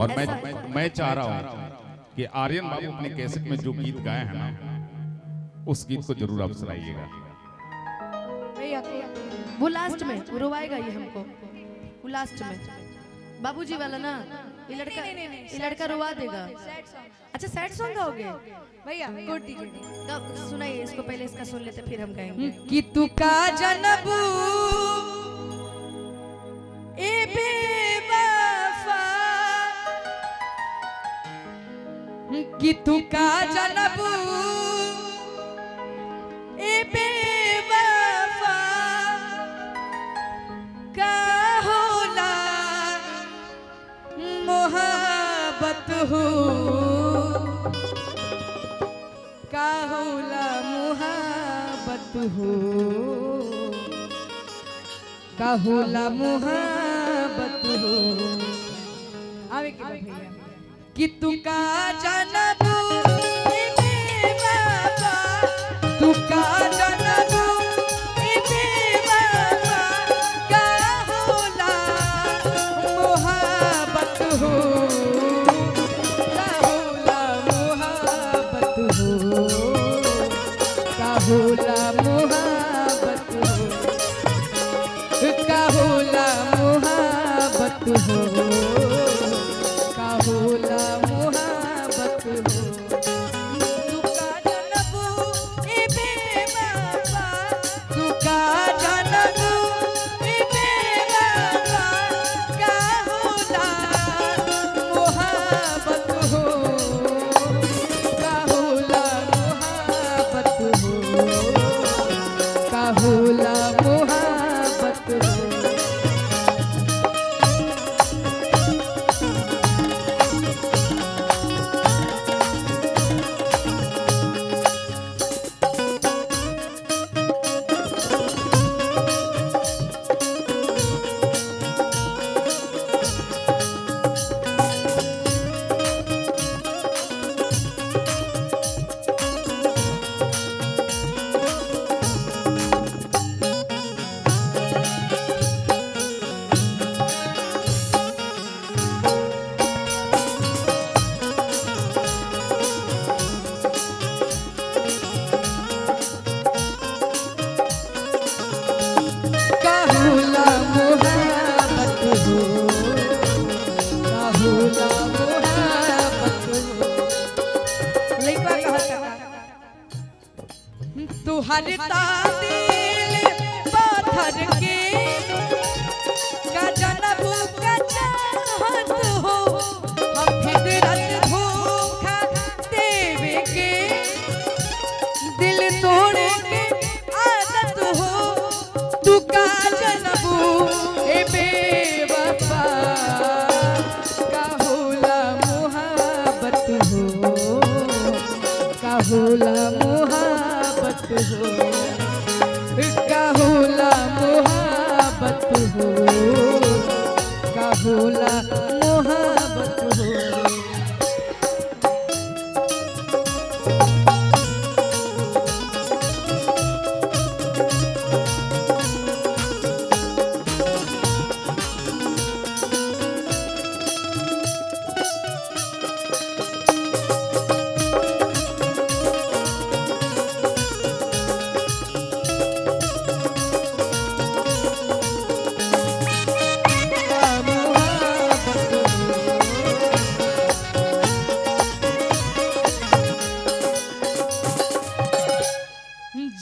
और मैं चाह रहा हूं कि आर्यन बाबू अपने कैसेट में जो गीत गाए हैं ना, उस गीत को जरूर आप सुनाइएगा। वो लास्ट में वो रुवाएगा ये हमको, वो लास्ट में बाबूजी वाला ना, ये लड़का रुवा देगा। अच्छा सैड सॉन्ग गाओगे भैया कोट दीजिए। सुनाइए इसको, पहले इसका सुन लेते फिर हम गाएंगे। कि तू का जनबू ए बेवफा, कि तू का जनबू ए बेवफा, का होला मोहब्बत हो, का होला मोहब्बत हो, का होला मोहब्बत हो। आवे के भैया कि तू का जनबू ए बेवफा, तू का जनबू ए बेवफा, का होला मोहब्बत हो, का होला मोहब्बत हो, का होला मोहब्बत हो, का होला मोहब्बत हो, का होला मोहब्बत हो। तू का जनबू ए बेवफा, तू का जनबू ए बेवफा, का होला मोहब्बत हो, का होला मोहब्बत हो, का होला मोहब्बत हो। तुहर तादिल पाथर के का जनबू का चाहत हो, हम फितरत धोखा देवे के दिल तोड़े के आदत हो। तू का जनबू ए बेवफा, का होला मोहब्बत हो, का होला मोहब्बत हो, का होला मोहब्बत हो, का होला मोहब्बत हो।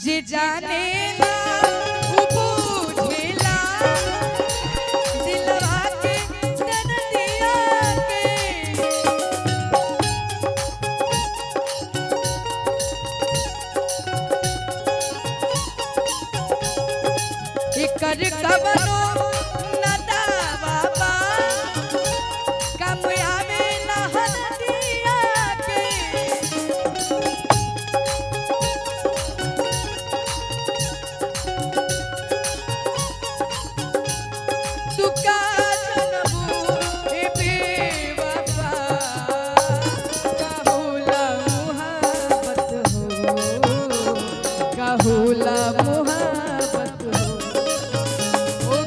जे जाने ना वो बूझेला दिलवा के दर्दिया के, एकर कवनो न दावा बा, कामयाबी न हदिया के। तू का जनबू ए बेवफा, का होला मोहब्बत हो, का होला मोहब्बत हो, ओ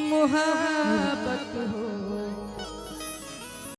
मुहब्बत